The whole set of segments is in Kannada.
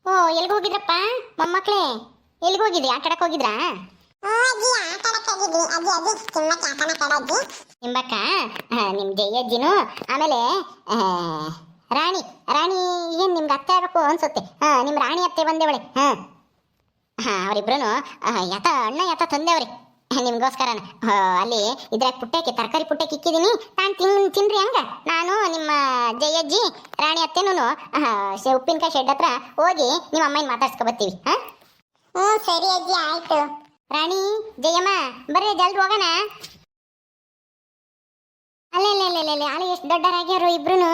ಓ ಎಲ್ಲಿಗೆ ಹೋಗಿದ್ರಪ್ಪ ಮೊಮ್ಮಕ್ಳೇ? ಎಲ್ಲಿಗೆ ಹೋಗಿದ್ರಿ? ಆಟ ಆಡಕ್ ಹೋಗಿದ್ರಾ? ನಿಂಬಕ್ಕ ನಿಮ್ ಜಯಜ್ಜಿನು ಆಮೇಲೆ ಆ, ರಾಣಿ ರಾಣಿ ಏನ್ ನಿಮ್ಗೆ ಅತ್ತೆ ಆಗ್ಬೇಕು ಅನ್ಸುತ್ತೆ. ನಿಮ್ ರಾಣಿ ಅತ್ತೆ ಬಂದೇವಳೆ. ಅವರಿಬ್ರು ಯಥ ಅಣ್ಣ ಯಥ ತಂದೆವ್ರಿ ನಿಮ್ಗೋಸ್ಕರನ. ಅಲ್ಲಿ ಇದ್ರಾಗ ಪುಟ್ಟಕ್ಕೆ ತರಕಾರಿ ಪುಟ್ಟಕ್ಕೆ ಇಕ್ಕಿದೀನಿ, ನಾನು ತಿನ್ರಿ ಹಂಗ. ನಾನು ನಿಮ್ಮ ಜಯಜ್ಜಿ ರಾಣಿ ಅತ್ತೆನೂ ಉಪ್ಪಿನಕಾಯಿ ಶೆಡ್ ಹತ್ರ ಹೋಗಿ ನಿಮ್ಮ ಅಮ್ಮನ ಮಾತಾಡ್ಸ್ಕೊ ಬರ್ತೀವಿ. ಸರಿ ಅಜ್ಜಿ, ಆಯ್ತು. ರಾಣಿ ಜಯಮ್ಮ ಬರ್ರಿ, ಜಲ್ದಿ ಹೋಗೋಣ. ಅಲ್ಲೇ ಅಲ್ಲಿ ಎಷ್ಟು ದೊಡ್ಡರಾಗ್ಯಾರು ಇಬ್ರು.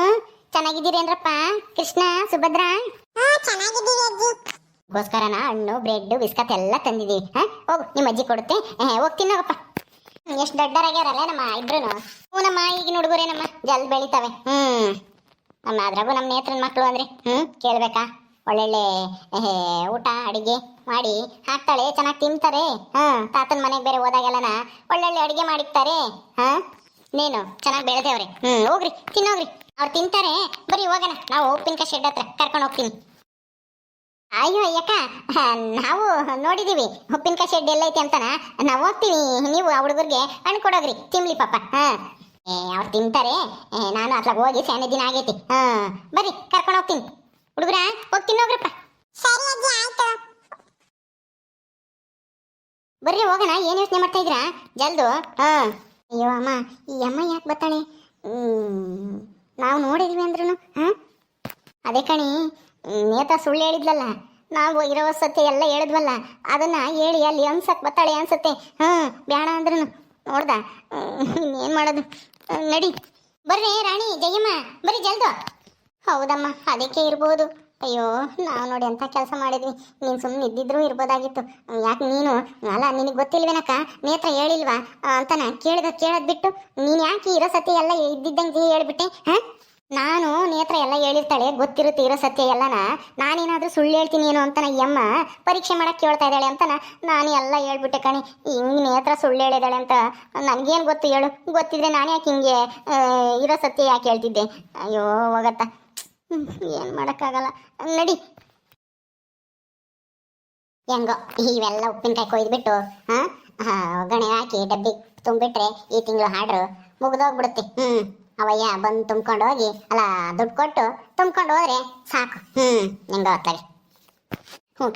ಚೆನ್ನಾಗಿದ್ದೀರಿ ಅಂದ್ರಪ್ಪ ಕೃಷ್ಣ ಸುಭದ್ರಾ? ಚೆನ್ನಾಗಿದ್ದೀವಿ ಅಜ್ಜಿ. ಗೋಸ್ಕರನ ಹಣ್ಣು ಬ್ರೆಡ್ ಬಿಸ್ಕತ್ ಎಲ್ಲ ತಂದಿದ್ದೀವಿ. ಹೋಗು, ನಿಮ್ಮ ಅಜ್ಜಿ ಕೊಡುತ್ತೆ, ಹೋಗ್ತೀನಿ ಹೋಗಪ್ಪ. ಎಷ್ಟು ದೊಡ್ಡರಾಗ್ಯಾರಲ್ಲ ನಮ್ಮ ಇಬ್ರು. ನಮ್ಮ ಈಗಿನ ಹುಡುಗರೇ ನಮ್ಮ ಜಲ್ದಿ ಬೆಳಿತಾವೆ. ನಮ್ಮ ಅದ್ರಾಗೂ ನಮ್ಮ ನೇತ್ರನ ಮಕ್ಕಳು ಅಂದ್ರೆ ಕೇಳ್ಬೇಕಾ? ಒಳ್ಳೊಳ್ಳೆ ಊಟ ಅಡಿಗೆ ಮಾಡಿ ಹಾಕ್ತಾಳೆ, ಚೆನ್ನಾಗಿ ತಿಂತಾರೆ. ತಾತನ ಮನೆಗೆ ಬೇರೆ ಹೋದಾಗೆಲ್ಲನ ಒಳ್ಳೊಳ್ಳೆ ಅಡಿಗೆ ಮಾಡಿರ್ತಾರೆ. ನೀನು ಚೆನ್ನಾಗಿ ಬೆಳೆದೇವ್ರಿ. ಹೋಗ್ರಿ ತಿನ್ನೋಗ್ರಿ, ಅವ್ರು ತಿಂತಾರೆ. ಬರೀ ಹೋಗೋಣ, ನಾವು ಉಪ್ಪಿನಕಾಯಿ ಶೆಡ್ ಹತ್ರ ಕರ್ಕೊಂಡು ಹೋಗ್ತೀನಿ. ಅಯ್ಯೋ ಅಯ್ಯಕ್ಕ, ನಾವು ನೋಡಿದೀವಿ ಉಪ್ಪಿನಕಾಯಿ ಶೆಡ್ ಎಲ್ಲೈತಿ ಅಂತನ. ನಾವು ಹೋಗ್ತೀವಿ, ನೀವು ಆ ಹುಡುಗರಿಗೆ ಹಣ್ಣು ಕೊಡೋಗ್ರಿ, ತಿನ್ಲಿ ಪಾಪ. ಅವ್ರು ತಿಂತಾರೆ, ನಾನು ಅತ್ಲಾಗ ಹೋಗಿ ಸ್ಯಾನೆ ದಿನ ಆಗೈತಿ. ಬರ್ರಿ ಕರ್ಕೊಂಡು ಹೋಗ್ತೀನಿ ಹುಡುಗರ, ಹೋಗ್ತೀನಿ ಹೋಗ್ರಪ್ಪ. ಸರಿ ಅಜ್ಜಿ, ಆಯ್ತು. ಬರ್ರಿ ಹೋಗೋಣ. ಏನ್ ಯೋಚನೆ ಮಾಡ್ತಾ ಇದ್ರಾ? ಜಲ್ದು. ಅಯ್ಯೋ ಅಮ್ಮ, ಈ ಅಮ್ಮ ಯಾಕೆ ಬರ್ತಾಳೆ? ನಾವು ನೋಡಿದ್ವಿ ಅಂದ್ರೂ ಅದೇ ಕಣಿ, ನೇತ್ರ ಸುಳ್ಳು ಹೇಳಿದ್ಲಲ್ಲ, ನಾವು ಇರೋ ಸತ್ಯ ಎಲ್ಲ ಹೇಳಿದ್ವಲ್ಲ, ಅದನ್ನ ಹೇಳಿ ಅಲ್ಲಿ ಅನ್ಸಕ್ ಬರ್ತಾಳೆ ಅನ್ಸತ್ತೆ. ಬೇಡ ಅಂದ್ರೂ ನೋಡ್ದ, ಇನ್ನೇನು ಮಾಡೋದು? ನಡಿ ಬರ್ರಿ ರಾಣಿ ಜಯಮ್ಮ, ಬರ್ರಿ ಜಲ್ದು. ಹೌದಮ್ಮ, ಅದಕ್ಕೆ ಇರ್ಬೋದು. ಅಯ್ಯೋ, ನಾವು ನೋಡಿ ಅಂತ ಕೆಲಸ ಮಾಡಿದ್ವಿ. ನೀನು ಸುಮ್ಮನೆ ಇದ್ದಿದ್ರು ಇರ್ಬೋದಾಗಿತ್ತು. ಯಾಕೆ ನೀನು ಅಲ್ಲ, ನಿನಗೆ ಗೊತ್ತಿಲ್ವೇನಕ್ಕ, ನೇತ್ರ ಹೇಳಿಲ್ವಾ ಅಂತನ ಕೇಳೋದ್ ಬಿಟ್ಟು ನೀನು ಯಾಕೆ ಇರೋ ಸತ್ಯ ಎಲ್ಲ ಇದ್ದಿದ್ದಂಗೆ ಹೇಳ್ಬಿಟ್ಟೆ? ನಾನು ನೇತ್ರ ಎಲ್ಲ ಹೇಳಿರ್ತಾಳೆ, ಗೊತ್ತಿರುತ್ತೆ ಇರೋ ಸತ್ಯ ಎಲ್ಲನ. ನಾನೇನಾದ್ರೂ ಸುಳ್ಳು ಹೇಳ್ತೀನಿ ಏನೋ ಅಂತನ ಈ ಅಮ್ಮ ಪರೀಕ್ಷೆ ಮಾಡಕ್ಕೆ ಕೇಳ್ತಾ ಇದ್ದಾಳೆ ಅಂತನ ನಾನು ಎಲ್ಲ ಹೇಳ್ಬಿಟ್ಟೆ ಕಣಿ. ಹಿಂಗೆ ನೇತ್ರ ಸುಳ್ಳು ಹೇಳಿದಾಳೆ ಅಂತ ನನಗೇನು ಗೊತ್ತು ಹೇಳು? ಗೊತ್ತಿದ್ರೆ ನಾನು ಯಾಕೆ ಹಿಂಗೆ ಇರೋ ಸತ್ಯ ಯಾಕೆ ಹೇಳ್ತಿದ್ದೆ? ಅಯ್ಯೋ ಹೋಗತ್ತ, ಏನು ಮಾಡೋಕ್ಕಾಗಲ್ಲ. ನಡಿ. ಹೆಂಗೋ ಇವೆಲ್ಲ ಉಪ್ಪಿನಕಾಯಿ ಕೊಯ್ದುಬಿಟ್ಟು ಒಗ್ಗರಣೆ ಹಾಕಿ ಡಬ್ಬಿ ತುಂಬಿಟ್ರೆ ಈ ತಿಂಗಳು ಆರ್ಡ್ರು ಮುಗಿದೋಗ್ಬಿಡುತ್ತೆ. ಅವಯ್ಯ ಬಂದು ತುಂಬ್ಕೊಂಡು ಹೋಗಿ, ಅಲ್ಲ ದುಡ್ಡು ಕೊಟ್ಟು ತುಂಬ್ಕೊಂಡು ಹೋದ್ರೆ ಸಾಕು. ಹೆಂಗೋ ಹೋಗ್ತಾರೆ.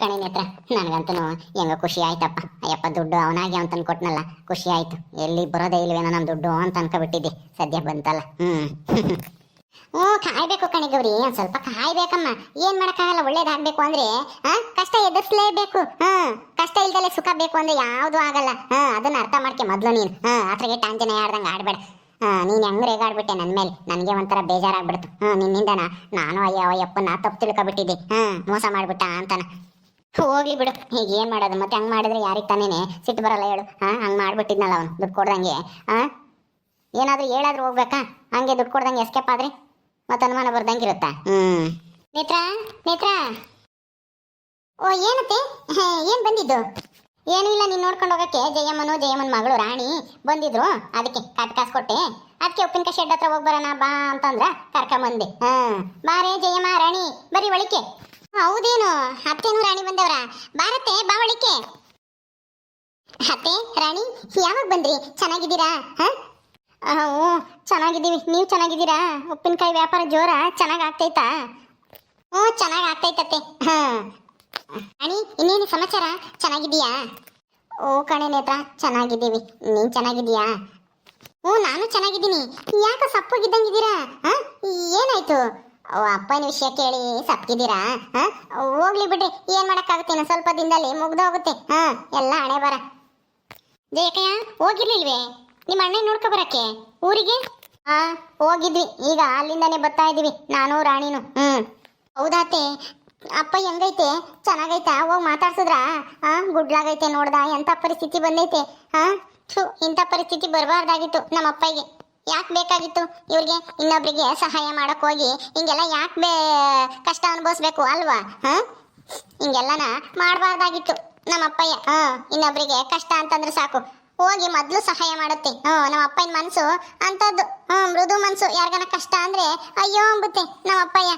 ಕಣಿ ನೇತ್ರ, ನನಗಂತೂ ಹೆಂಗೋ ಖುಷಿ ಆಯ್ತಪ್ಪ. ಅಯ್ಯಪ್ಪ, ದುಡ್ಡು ಅವನಾಗಿ ಅವನು ತಂದು ಕೊಟ್ನಲ್ಲ, ಖುಷಿ ಆಯ್ತು. ಎಲ್ಲಿ ಬರೋದೇ ಇಲ್ವೇನೋ ನಮ್ಮ ದುಡ್ಡು ಅಂತ ಅನ್ಕೊಬಿಟ್ಟಿದ್ದೆ, ಸದ್ಯ ಬಂತಲ್ಲ. ಕಾಯ್ಬೇಕು ಕಣಿ ಗೌರಿ, ಒಂದ್ ಸ್ವಲ್ಪ ಕಾಯ್ಬೇಕಮ್ಮ. ಏನ್ ಮಾಡಕ್ಕಾಗಲ್ಲ, ಒಳ್ಳೇದಾಗ್ಬೇಕು ಅಂದ್ರೆ ಕಷ್ಟ ಎದುರಿಸಲೇಬೇಕು. ಕಷ್ಟ ಇಲ್ದಲೆ ಸುಖ ಬೇಕು ಅಂದ್ರೆ ಯಾವ್ದು ಆಗಲ್ಲ. ಅದನ್ನ ಅರ್ಥ ಮಾಡ್ಕೆ ಮೊದ್ಲು ನೀನು. ಅದ್ರಾಗೆ ಟಾಂಜನೆ ಆಡ್ದಂಗೆ ಆಡ್ಬೇಡ. ನೀನ್ ಹೆಂಗ್ ರೇಗಾಡ್ಬಿಟ್ಟೆ ನನ್ನ ಮೇಲೆ, ನನಗೆ ಒಂಥರ ಬೇಜಾರಾಗ್ಬಿಡ್ತು. ನಿನ್ನಿಂದ ನಾನು ಅಯ್ಯಪ್ಪನ ತಪ್ಪು ತಿಳ್ಕೊಬಿಟ್ಟಿದ್ದೆ. ಮೋಸ ಮಾಡ್ಬಿಟ್ಟ ಅಂತಾನ. ಹೋಗ್ಲಿ ಬಿಡು, ಈಗ ಏನ್ ಮಾಡೋದು ಮತ್ತೆ? ಹಂಗ್ ಮಾಡಿದ್ರೆ ಯಾರಿಗೆ ತಾನೇನೆ ಸಿಟ್ಟು ಬರಲ್ಲ ಹೇಳು? ಹಂಗ್ ಮಾಡ್ಬಿಟ್ಟಿದ್ನಲ್ಲ ಅವನು ದುಡ್ಡು ಕೊಡ್ದಂಗೆ. ಏನಾದ್ರೂ ಹೇಳಾದ್ರೂ ಹೋಗ್ಬೇಕಾ? ಹಂಗೆ ದುಡ್ಡು ಕೊಡ್ದಂಗೆ ಎಸ್ಕೇಪ್ ಆದ್ರೆ ಮತ್ತೆ ಅನುಮಾನ ಬರ್ದಂಗಿರುತ್ತಾ? ನೇತ್ರ ನೇತ್ರ, ಓ ಏನತ್ತೆ, ಏನ್ ಬಂದಿದ್ದು? ಏನೂ ಇಲ್ಲ, ನೀನು ನೋಡ್ಕೊಂಡು ಹೋಗಕ್ಕೆ ಜಯಮ್ಮನ ಮಗಳು ರಾಣಿ ಬಂದಿದ್ರು, ಅದಕ್ಕೆ ಕಾಸು ಕೊಟ್ಟೆ. ಅದಕ್ಕೆ ಉಪ್ಪಿನಕಾಯಿ ಶೆಡ್ ಹತ್ರ ಹೋಗಿ ಬರೋಣ ಬಾ ಅಂತಂದ್ರ ಕರ್ಕೊಂಬಂದೆ. ಬಾರೇ ಜಯಮ್ಮ ರಾಣಿ, ಬರೀ ಒಳಿಕೆ. ಹೌದೇನು, ಅತ್ತೇನು ರಾಣಿ ಬಂದವ್ರ? ಬಾರತ್ತೆ, ಬಾ ಒಳಿಕೆ. ಅತ್ತೆ ರಾಣಿ, ಯಾವಾಗ ಬಂದ್ರಿ? ಚೆನ್ನಾಗಿದ್ದೀರಾ? ಹ್ಞೂ ಚೆನ್ನಾಗಿದ್ದೀವಿ, ನೀವು ಚೆನ್ನಾಗಿದ್ದೀರಾ? ಉಪ್ಪಿನಕಾಯಿ ವ್ಯಾಪಾರ ಜೋರ ಚೆನ್ನಾಗಿ ಆಗ್ತೈತಾ? ಹ್ಞೂ ಚೆನ್ನಾಗಿ ಆಗ್ತೈತತ್ತೆ. ರಾಣಿ, ಇನ್ನೇನು ಸಮಾಚಾರ? ಚೆನ್ನಾಗಿದ್ದೀಯಾ? ಓ ಕಣೆ ನೇತ್ರ, ಚೆನ್ನಾಗಿದ್ದೀವಿ. ನೀನು ಚೆನ್ನಾಗಿದ್ದೀಯಾ? ಹ್ಞೂ ನಾನು ಚೆನ್ನಾಗಿದ್ದೀನಿ. ಯಾಕೆ ಸಪ್ಪಗಿದ್ದಂಗಿದ್ದೀರಾ? ಏನಾಯ್ತು? ಓ ಅಪ್ಪನ ವಿಷಯ ಕೇಳಿ ಸಪ್ಗಿದ್ದೀರಾ? ಹೋಗ್ಲಿ ಬಿಡ್ರಿ, ಏನು ಮಾಡೋಕ್ಕಾಗುತ್ತೆ, ಸ್ವಲ್ಪ ದಿನದಲ್ಲಿ ಮುಗ್ದೋಗುತ್ತೆ ಎಲ್ಲ ಹಣೆ ಬರ. ಜಯಕಯ್ಯ ಹೋಗಿರ್ಲಿಲ್ವೇ ನಿಮ್ಮ ಅಣ್ಣ ನೋಡ್ಕೊ ಬರಕ್ಕೆ ಊರಿಗೆ? ಹೋಗಿದ್ವಿ, ಈಗ ಅಲ್ಲಿಂದಾನೆ ಬರ್ತಾ ಇದೀವಿ ನಾನು ರಾಣಿನು. ಹೌದಾತೆ, ಅಪ್ಪ ಹೆಂಗೈತೆ? ಚೆನ್ನಾಗೈತಾ? ಹೋಗಿ ಮಾತಾಡ್ಸಿದ್ರ? ಗುಡ್ಲಾಗೈತೆ ನೋಡ್ದ? ಎಂಥ ಪರಿಸ್ಥಿತಿ ಬಂದೈತೆ. ಇಂಥ ಪರಿಸ್ಥಿತಿ ಬರಬಾರ್ದಾಗಿತ್ತು ನಮ್ಮ ಅಪ್ಪಗೆ. ಯಾಕೆ ಬೇಕಾಗಿತ್ತು ಇವ್ರಿಗೆ ಇನ್ನೊಬ್ರಿಗೆ ಸಹಾಯ ಮಾಡಕ್ ಹೋಗಿ ಹಿಂಗೆಲ್ಲ ಯಾಕೆ ಕಷ್ಟ ಅನುಭವಿಸ್ಬೇಕು ಅಲ್ವಾ? ಹಿಂಗೆಲ್ಲನ ಮಾಡಬಾರ್ದಾಗಿತ್ತು ನಮ್ಮ ಅಪ್ಪಯ್ಯ. ಇನ್ನೊಬ್ರಿಗೆ ಕಷ್ಟ ಅಂತಂದ್ರೆ ಸಾಕು ಹೋಗಿ ಮೊದ್ಲು ಸಹಾಯ ಮಾಡುತ್ತೆ. ನಮ್ಮ ಅಪ್ಪನ ಮನಸ್ಸು ಅಂತದ್ದು. ಮೃದು ಮನ್ಸು. ಯಾರಿಗಾನ ಕಷ್ಟ ಅಂದ್ರೆ ಅಯ್ಯೋ ಅಂಬುತ್ತೆ ನಮ್ಮ ಅಪ್ಪಯ್ಯ.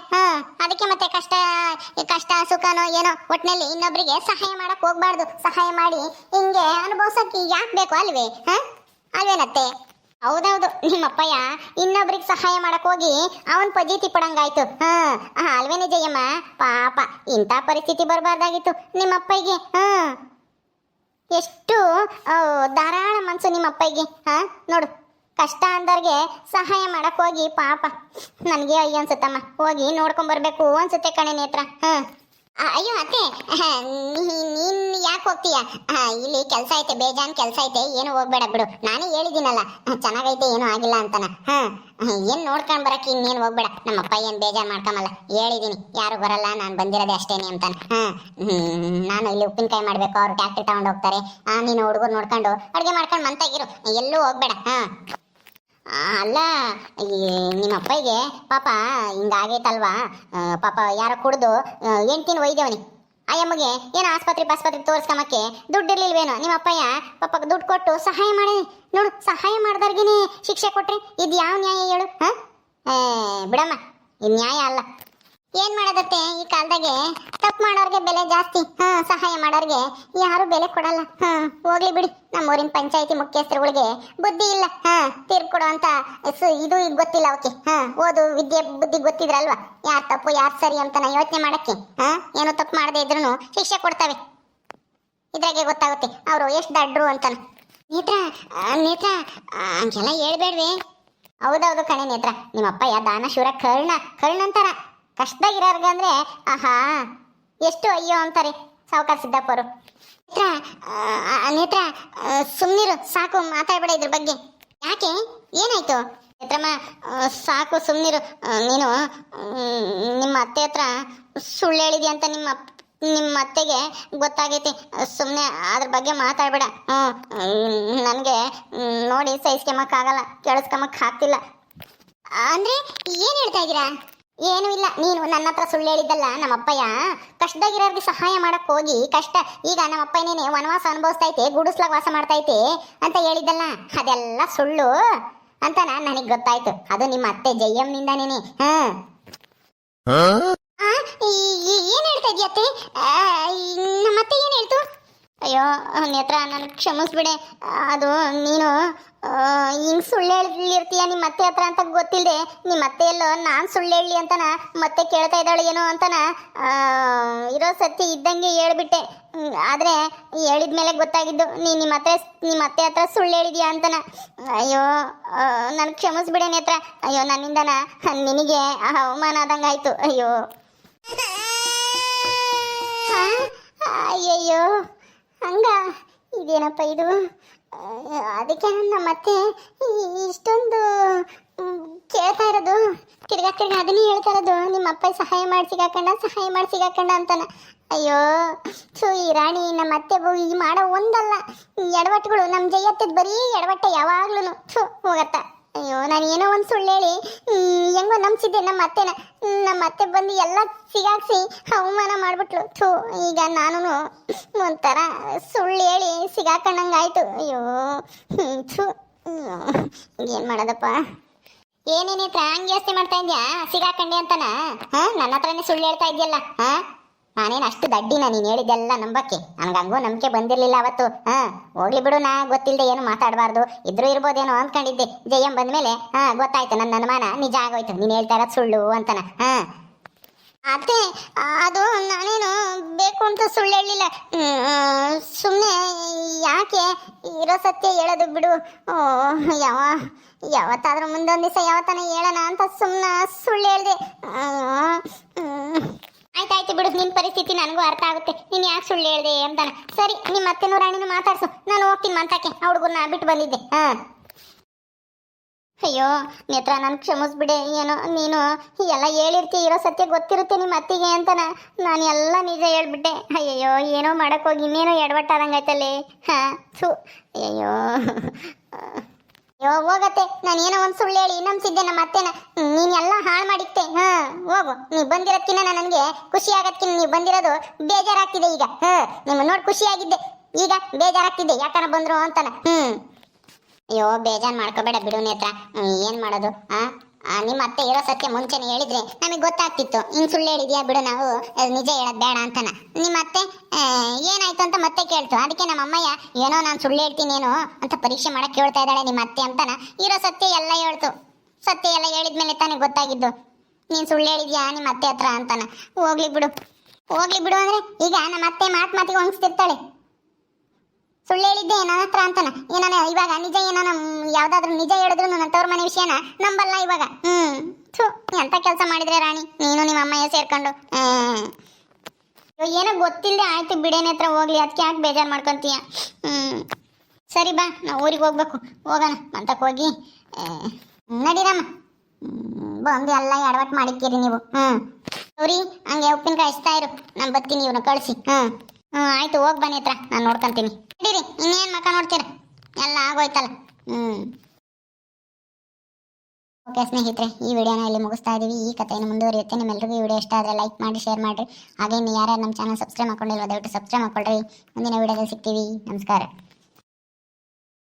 ಅದಕ್ಕೆ ಮತ್ತೆ ಕಷ್ಟ ಸುಖನೋ ಏನೋ ಒಟ್ನಲ್ಲಿ ಇನ್ನೊಬ್ರಿಗೆ ಸಹಾಯ ಮಾಡಕ್ ಹೋಗ್ಬಾರ್ದು. ಸಹಾಯ ಮಾಡಿ ಹಿಂಗೆ ಅನುಭವಿಸಕ್ಕೆ ಯಾಕೆ ಬೇಕು ಅಲ್ವೇ? ಅಲ್ವೇನತ್ತೆ? ಹೌದೌದು, ನಿಮ್ಮಪ್ಪಯ್ಯ ಇನ್ನೊಬ್ರಿಗೆ ಸಹಾಯ ಮಾಡಕ್ ಹೋಗಿ ಅವನ್ ಪಜೀತಿ ಪಡಂಗಾಯ್ತು. ಅಲ್ವೇನೆ ಜಯಮ್ಮ? ಪಾಪ ಇಂಥ ಪರಿಸ್ಥಿತಿ ಬರಬಾರ್ದಾಗಿತ್ತು ನಿಮ್ಮಪ್ಪಯ್ಯಗೆ. ಎಷ್ಟು ಧಾರಾಳ ಮನ್ಸು ನಿಮ್ಮಪ್ಪಯ್ಯಗೆ. ನೋಡು, ಕಷ್ಟ ಅಂದವ್ರಿಗೆ ಸಹಾಯ ಮಾಡಕ್ ಹೋಗಿ ಪಾಪ ನನಗೆ ಅಯ್ಯೋ ಅನ್ಸುತ್ತಮ್ಮ. ಹೋಗಿ ನೋಡ್ಕೊಂಡ್ ಬರ್ಬೇಕು ಅನ್ಸುತ್ತೆ ಕಣೆ ನೇತ್ರ. ಅಯ್ಯೋ ಅತ್ತೆ, ನೀನ್ ಯಾಕೆ ಹೋಗ್ತೀಯ? ಇಲ್ಲಿ ಕೆಲಸ ಐತೆ, ಬೇಜಾನ್ ಕೆಲಸ ಐತೆ, ಏನು ಹೋಗ್ಬೇಡ ಬಿಡು. ನಾನೇ ಹೇಳಿದ್ದೀನಲ್ಲ ಚೆನ್ನಾಗೈತೆ, ಏನೂ ಆಗಿಲ್ಲ ಅಂತನ. ಏನ್ ನೋಡ್ಕೊಂಡ್ ಬರಕ್ಕೆ ಇನ್ನೇನು ಹೋಗ್ಬೇಡ. ನಮ್ಮಪ್ಪ ಏನ್ ಬೇಜಾರ್ ಮಾಡ್ಕೊಂಬಲ್ಲ, ಹೇಳಿದೀನಿ ಯಾರು ಬರಲ್ಲ, ನಾನು ಬಂದಿರೋದೇ ಅಷ್ಟೇನೆ ಅಂತಾನ. ನಾನು ಇಲ್ಲಿ ಉಪ್ಪಿನಕಾಯಿ ಮಾಡ್ಬೇಕು, ಅವ್ರು ಟ್ಯಾಕ್ಟ್ರಿ ತಗೊಂಡು ಹೋಗ್ತಾರೆ. ನೀನು ಹುಡುಗರು ನೋಡ್ಕೊಂಡು ಅಡುಗೆ ಮಾಡ್ಕೊಂಡು ಮಂತಾಗಿರು, ಎಲ್ಲೂ ಹೋಗ್ಬೇಡ. ಅಲ್ಲ, ನಿಮ್ಮ ಅಪ್ಪಗೆ ಪಾಪ ಹಿಂಗಾಗೈತಲ್ವಾ? ಪಾಪ ಯಾರೋ ಕುಡ್ದು ಹೆಂಡ್ತಿನ ಒಯ್ದೇವನಿ. ಅಯ್ಯಮ್ಮಗೆ ಏನೋ ಆಸ್ಪತ್ರೆ ತೋರಿಸ್ಕೊಂಬಕ್ಕೆ ದುಡ್ಡಿರ್ಲಿಲ್ವೇನೋ. ನಿಮ್ಮ ಅಪ್ಪಯ್ಯ ಪಾಪ ದುಡ್ಡು ಕೊಟ್ಟು ಸಹಾಯ ಮಾಡಿ ನೋಡು. ಸಹಾಯ ಮಾಡ್ದವ್ರಿಗೇನೆ ಶಿಕ್ಷೆ ಕೊಟ್ರೆ ಇದು ಯಾವ ನ್ಯಾಯ ಹೇಳು? ಬಿಡಮ್ಮ, ಇದು ನ್ಯಾಯ ಅಲ್ಲ. ಏನ್ ಮಾಡೋದತ್ತೆ, ಈ ಕಾಲದಾಗೆ ತಪ್ಪು ಮಾಡೋರ್ಗೆ ಬೆಲೆ ಜಾಸ್ತಿ, ಸಹಾಯ ಮಾಡೋರ್ಗೆ ಯಾರು ಬೆಲೆ ಕೊಡಲ್ಲ. ಹೋಗ್ಲಿ ಬಿಡಿ, ನಮ್ಮೂರಿನ ಪಂಚಾಯತಿ ಮುಖ್ಯಸ್ಥರುಗಳಿಗೆ ಬುದ್ಧಿ ಇಲ್ಲ. ತೀರ್ಪು ಕೊಡುವಂತ ಇದು ಗೊತ್ತಿಲ್ಲ ಅವಕ್ಕೆ. ಓದು ವಿದ್ಯೆ ಬುದ್ಧಿ ಗೊತ್ತಿದ್ರಲ್ವಾ ಯಾರು ತಪ್ಪು ಯಾರು ಸರಿ ಅಂತ ಯೋಚನೆ ಮಾಡಕ್ಕೆ. ಏನೋ ತಪ್ಪು ಮಾಡದೆ ಇದ್ರು ಶಿಕ್ಷೆ ಕೊಡ್ತವೆ. ಇದ್ರಾಗೆ ಗೊತ್ತಾಗುತ್ತೆ ಅವರು ಎಷ್ಟು ದಡ್ರು ಅಂತಾನ. ನೇತ್ರ ಹಂಗೆಲ್ಲ ಹೇಳ್ಬೇಡ್ವೆ. ಹೌದೌದು ಕಣೆ ನೇತ್ರ, ನಿಮ್ಮಪ್ಪಯ್ಯ ದಾನ ಶೂರ ಕರ್ಣಂತಾರ. ಕಷ್ಟದಾಗಿರೋರ್ಗಂದ್ರೆ ಎಷ್ಟು ಅಯ್ಯೋ ಅಂತಾರೆ ಸಾವುಕಾರ ಸಿದ್ದಪ್ಪರು. ನೇತ್ರ ಸುಮ್ನಿರು, ಸಾಕು, ಮಾತಾಡ್ಬೇಡ ಇದ್ರ ಬಗ್ಗೆ. ಯಾಕೆ, ಏನಾಯ್ತು? ನೇತ್ರಮ್ಮ ಸಾಕು, ಸುಮ್ನಿರು. ನೀನು ನಿಮ್ಮ ಅತ್ತೆ ಹತ್ರ ಸುಳ್ಳು ಹೇಳಿದಿ ಅಂತ ನಿಮ್ಮ ಅತ್ತೆಗೆ ಗೊತ್ತಾಗೈತಿ. ಸುಮ್ಮನೆ ಅದ್ರ ಬಗ್ಗೆ ಮಾತಾಡ್ಬೇಡ. ನನಗೆ ನೋಡಿ ಸಹಿಸ್ಕೊಂಬಕ್ಕಾಗಲ್ಲ, ಕೇಳಿಸ್ಕೊಂಬಕ್ ಆಗ್ತಿಲ್ಲ. ಅಂದ್ರೆ ಏನ್ ಹೇಳ್ತಾ ಇದ್ದೀರಾ? ಏನು ಇಲ್ಲ, ನೀನು ನನ್ನ ಹತ್ರ ಸುಳ್ಳು ಹೇಳಿದ್ದಲ್ಲ. ನಮ್ಮಪ್ಪಯ್ಯ ಕಷ್ಟದಾಗಿರೋರ್ಗೆ ಸಹಾಯ ಮಾಡಕ್ ಹೋಗಿ ಈಗ ನಮ್ಮಪ್ಪಯ್ಯನೇನೆ ವನವಾಸ ಅನುಭವಿಸ್ತೈತೆ, ಗುಡಿಸ್ಲಾಗ ವಾಸ ಮಾಡ್ತೈತೆ ಅಂತ ಹೇಳಿದ್ದಲ್ಲ, ಅದೆಲ್ಲ ಸುಳ್ಳು ಅಂತ ನನಗೆ ಗೊತ್ತಾಯ್ತು. ಅದು ನಿಮ್ಮ ಅತ್ತೆ ಜಯಮ್ಮನಿಂದಾನೇನೆ. ಏನ್ ಹೇಳ್ತಾ ಇದೀಯತ್ತೆ? ನಮ್ಮತ್ತೆ ಏನ್ ಹೇಳ್ತು? ಅಯ್ಯೋ ನೇತ್ರ, ನನಗೆ ಕ್ಷಮಿಸ್ಬಿಡೆ. ಅದು ನೀನು ಹಿಂಗ್ ಸುಳ್ಳು ಹೇಳಿರ್ತೀಯ ನಿಮ್ಮ ಅತ್ತೆ ಹತ್ರ ಅಂತ ಗೊತ್ತಿಲ್ಲದೆ ನಿಮ್ಮ ಅತ್ತೆ ಎಲ್ಲೋ ನಾನು ಸುಳ್ಳು ಹೇಳಲಿ ಅಂತನ ಮತ್ತೆ ಕೇಳ್ತಾ ಇದ್ದಾಳೆ ಏನೋ ಅಂತನ ಇರೋ ಸತ್ಯ ಇದ್ದಂಗೆ ಹೇಳ್ಬಿಟ್ಟೆ. ಆದರೆ ಹೇಳಿದ್ಮೇಲೆ ಗೊತ್ತಾಗಿದ್ದು ನಿಮ್ಮ ಅತ್ತೆ ಹತ್ರ ಸುಳ್ಳು ಹೇಳಿದ್ಯಾ ಅಂತನ. ಅಯ್ಯೋ ನನಗೆ ಕ್ಷಮಿಸ್ಬಿಡೆ ನೇತ್ರ. ಅಯ್ಯೋ ನನ್ನಿಂದನ ನಿನಗೆ ಅವಮಾನ ಆದಂಗೆ ಆಯ್ತು. ಅಯ್ಯೋ ಅಯ್ಯಯ್ಯೋ, ಹಂಗ ಇದೇನಪ್ಪ ಇದು? ಅದಕ್ಕೆ ನಮ್ಮತ್ತೆ ಇಷ್ಟೊಂದು ಕೇಳ್ತಾ ಇರೋದು, ತಿರ್ಗಾ ಅದನ್ನೇ ಹೇಳ್ತಾ ಇರೋದು, ನಿಮ್ಮ ಅಪ್ಪ ಸಹಾಯ ಮಾಡಿ ಸಿಗಾಕೊಂಡ ಅಂತಾನ. ಅಯ್ಯೋ ಈ ರಾಣಿ ನಮ್ಮ ಅತ್ತೆ ಈ ಮಾಡೋ ಒಂದಲ್ಲ ಎಡವಟ್ಟುಗಳು. ನಮ್ಮ ಜಯತ್ತದ ಬರೀ ಎಡವಟ್ಟೆ ಯಾವಾಗ್ಲೂ. ಹೋಗತ್ತ. ಅಯ್ಯೋ ನಾನು ಏನೋ ಒಂದು ಸುಳ್ಳು ಹೇಳಿ ಹೆಂಗೋ ನಂಬಿಸಿದ್ದೆ ನಮ್ಮ ಅತ್ತೆ ಬಂದು ಎಲ್ಲ ಸಿಗಾಕ್ಸಿ ಅವಮಾನ ಮಾಡ್ಬಿಟ್ಲು. ಈಗ ನಾನು ಒಂಥರ ಸುಳ್ಳು ಹೇಳಿ ಸಿಗಾಕೊಂಡಂಗಾಯ್ತು. ಅಯ್ಯೋ ಏನು ಮಾಡೋದಪ್ಪ? ಏನೇನೇತ್ರ ಹಂಗೆ ಯೋಚನೆ ಮಾಡ್ತಾ ಇದ್ಯಾ? ಸಿಗಾಕಂಡೆ ಅಂತನ? ನನ್ನ ಹತ್ರನೇ ಸುಳ್ಳು ಹೇಳ್ತಾ ಇದೆಯಲ್ಲ. ನಾನೇನು ಅಷ್ಟು ದಡ್ಡಿನ ನೀನು ಹೇಳಿದ್ದೆಲ್ಲ ನಂಬಕ್ಕೆ? ನನಗೆ ಹಂಗೂ ನಂಬಿಕೆ ಬಂದಿರಲಿಲ್ಲ ಅವತ್ತು. ಹೋಗ್ಲಿ ಬಿಡು, ನಾ ಗೊತ್ತಿಲ್ಲದೆ ಏನು ಮಾತಾಡಬಾರ್ದು, ಇದ್ರೂ ಇರ್ಬೋದೇನೋ ಅಂದ್ಕೊಂಡಿದ್ದೆ. ಜಯಂ ಬಂದ್ಮೇಲೆ ಗೊತ್ತಾಯ್ತು, ನನ್ನ ಅನುಮಾನ ನಿಜ ಆಗೋಯ್ತು, ನೀನು ಹೇಳ್ತಾ ಇರೋದು ಸುಳ್ಳು ಅಂತನ. ಅತ್ತೆ ಅದು ನಾನೇನು ಬೇಕು ಅಂತ ಸುಳ್ಳು ಹೇಳಲಿಲ್ಲ. ಸುಮ್ಮನೆ ಯಾಕೆ ಇರೋ ಸತ್ಯ ಹೇಳೋದು ಬಿಡು. ಯಾವತ್ತಾದ್ರೂ ಮುಂದೊಂದು ದಿವಸ ಯಾವತ್ತಾನ ಹೇಳೋಣ ಅಂತ ಸುಮ್ಮನೆ ಸುಳ್ಳು ಹೇಳಿದೆ. ಆಯ್ತಾಯ್ತು ಬಿಡು, ನಿನ್ನ ಪರಿಸ್ಥಿತಿ ನನಗೂ ಅರ್ಥ ಆಗುತ್ತೆ. ನೀನು ಯಾಕೆ ಸುಳ್ಳು ಹೇಳಿದೆ ಅಂತಾನ. ಸರಿ, ನಿಮ್ಮ ಅತ್ತೆನೂ ರಾಣಿನೂ ಮಾತಾಡ್ಸು, ನಾನು ಹೋಗ್ತೀನಿ ಮಂತಕ್ಕೆ. ಆ ಹುಡುಗನ್ನ ಬಿಟ್ಟು ಬಂದಿದ್ದೆ. ಅಯ್ಯೋ ನೇತ್ರ, ನಾನು ಕ್ಷಮಿಸ್ಬಿಡೆ. ಏನೋ ನೀನು ಎಲ್ಲ ಹೇಳಿರ್ತೀಯ, ಇರೋ ಸತ್ಯ ಗೊತ್ತಿರುತ್ತೆ ನಿಮ್ಮ ಅತ್ತಿಗೆ ಅಂತನ ನಾನು ಎಲ್ಲ ನಿಜ ಹೇಳ್ಬಿಟ್ಟೆ. ಅಯ್ಯಯ್ಯೋ, ಏನೋ ಮಾಡೋಕ್ಕೋಗಿ ಇನ್ನೇನೋ ಎಡವಟ್ಟಾದಂಗಾಯ್ತಲ್ಲೇ. ಅಯ್ಯೋ ಹೋಗತ್ತೆ. ನಾನು ಏನೋ ಒಂದು ಸುಳ್ಳು ಹೇಳಿ ನಂಬಿಸಿದ್ದೆ ನಮ್ಮ ಅತ್ತೆನ. ನೀನು ಎಲ್ಲ ಹಾಳು ಮಾಡಿತ್ತೆ. ಹೋಗು, ನೀವು ಬಂದಿರೋದಕ್ಕಿಂತ ನನಗೆ ಖುಷಿ ಆಗೋದಕ್ಕಿಂತ ನೀವು ಬಂದಿರೋದು ಬೇಜಾರಾಗ್ತಿದೆ ಈಗ. ನಿಮ್ಮ ನೋಡಿ ಖುಷಿಯಾಗಿದ್ದೆ, ಈಗ ಬೇಜಾರಾಗ್ತಿದೆ ಯಾಕನ ಬಂದ್ರು ಅಂತಾನ. ಅಯ್ಯೋ ಬೇಜಾನ್ ಮಾಡ್ಕೋಬೇಡ ಬಿಡು ನೇತ್ರ. ಏನ್ ಮಾಡೋದು ನಿಮ್ಮ ಅತ್ತೆ ಇರೋ ಸತ್ಯ ಮುಂಚೆನೆ ಹೇಳಿದ್ರೆ ನಮಗೆ ಗೊತ್ತಾಗ್ತಿತ್ತು. ಹಿಂಗ್ ಸುಳ್ಳು ಹೇಳಿದ್ಯಾ ಬಿಡು, ನಾವು ನಿಜ ಹೇಳೋದ್ ಬೇಡ ಅಂತನ. ನಿಮ್ಮ ಅತ್ತೆ ಏನಾಯ್ತು ಅಂತ ಮತ್ತೆ ಕೇಳ್ತು. ಅದಕ್ಕೆ ನಮ್ಮ ಅಮ್ಮಯ್ಯ ಏನೋ ನಾನು ಸುಳ್ಳು ಹೇಳ್ತೀನೇನೋ ಅಂತ ಪರೀಕ್ಷೆ ಮಾಡಕ್ ಕೇಳ್ತಾ ಇದ್ದಾಳೆ ನಿಮ್ಮ ಅತ್ತೆ ಅಂತನ. ಇರೋ ಸತ್ಯ ಎಲ್ಲ ಹೇಳ್ತು. ಸತ್ಯ ಎಲ್ಲ ಹೇಳಿದ್ಮೇಲೆ ತಾನೇ ಗೊತ್ತಾಗಿದ್ದು ನೀನ್ ಸುಳ್ಳು ಹೇಳಿದ್ಯಾ ನಿಮ್ಮ ಅತ್ತೆ ಹತ್ರ ಅಂತನ. ಹೋಗ್ಲಿ ಬಿಡು ಅಂದ್ರೆ ಈಗ ನಮ್ಮ ಅತ್ತೆ ಮಾತಿಗೆ ಹೊಂಗಿಸ್ತಿರ್ತಾಳೆ. ಸುಳ್ಳು ಹೇಳಿದ್ದೆ ನನ್ನ ಹತ್ರ ಅಂತಾನ. ಏನಾನ ಇವಾಗ ನಿಜ ಏನಾನ ಯಾವ್ದಾದ್ರು ನಿಜ ಹೇಳಿದ್ರು ನನ್ನ ತವ್ರ ಮನೆ ವಿಷಯನ ನಂಬಲ್ಲ ಇವಾಗ. ಥು, ಎಂತ ಕೆಲಸ ಮಾಡಿದ್ರೆ ರಾಣಿ ನೀನು ನಿಮ್ಮ ಅಮ್ಮಯ್ಯ ಸೇರ್ಕೊಂಡು. ಏನೋ ಗೊತ್ತಿಲ್ಲದೆ ಆಯ್ತು ಬಿಡೇನೆ ಹತ್ರ ಹೋಗ್ಲಿ, ಅದಕ್ಕೆ ಯಾಕೆ ಬೇಜಾರು ಮಾಡ್ಕೊಂತೀಯ. ಸರಿ ಬಾ, ನಾವು ಊರಿಗೆ ಹೋಗ್ಬೇಕು. ಹೋಗೋಣ ಮಂತಕ್ಕೆ ಹೋಗಿ ನಡೀರಮ್ಮ. ಬಂದು ಎಲ್ಲ ಎಡವಟ್ಟು ಮಾಡಿಕ್ಕಿರಿ ನೀವು. ಸರಿ ಹಂಗೆ ಉಪ್ಪಿನಕಾಯಿ ಹಚ್ತಾ ಇರು, ನಾನು ಬರ್ತೀನಿ ಇವ್ರನ್ನ ಕಳಿಸಿ. ಆಯ್ತು, ಹೋಗಿ ಬನ್ನಿ ಹತ್ರ, ನಾನು ನೋಡ್ಕೊಂತೀನಿ. ನಡೀರಿ, ಇನ್ನೇನು ಮಕ್ಕ ನೋಡ್ತೀರ, ಎಲ್ಲ ಆಗೋಯ್ತಲ್ಲ. ಓಕೆ ಸ್ನೇಹಿತರೆ, ಈ ವಿಡಿಯೋನ ಇಲ್ಲಿ ಮುಗಿಸ್ತಾ ಇದೀವಿ. ಈ ಕಥೆಯನ್ನು ಮುಂದುವರಿಯುತ್ತೆ. ನಿಮ್ಮೆಲ್ಲರಿಗೂ ಈ ವಿಡಿಯೋ ಇಷ್ಟ ಆದರೆ ಲೈಕ್ ಮಾಡಿ, ಶೇರ್ ಮಾಡಿರಿ. ಹಾಗೆ ಇನ್ನು ಯಾರ್ಯಾರು ನಮ್ಮ ಚಾನಲ್ ಸಬ್ಸ್ಕ್ರೈಬ್ ಮಾಡ್ಕೊಂಡಿಲ್ವ ದಯವಿಟ್ಟು ಸಬ್ಸ್ಕ್ರೈಬ್ ಮಾಡ್ಕೊಳ್ರಿ. ಮುಂದಿನ ವಿಡಿಯೋದಲ್ಲಿ ಸಿಗ್ತೀವಿ. ನಮಸ್ಕಾರ.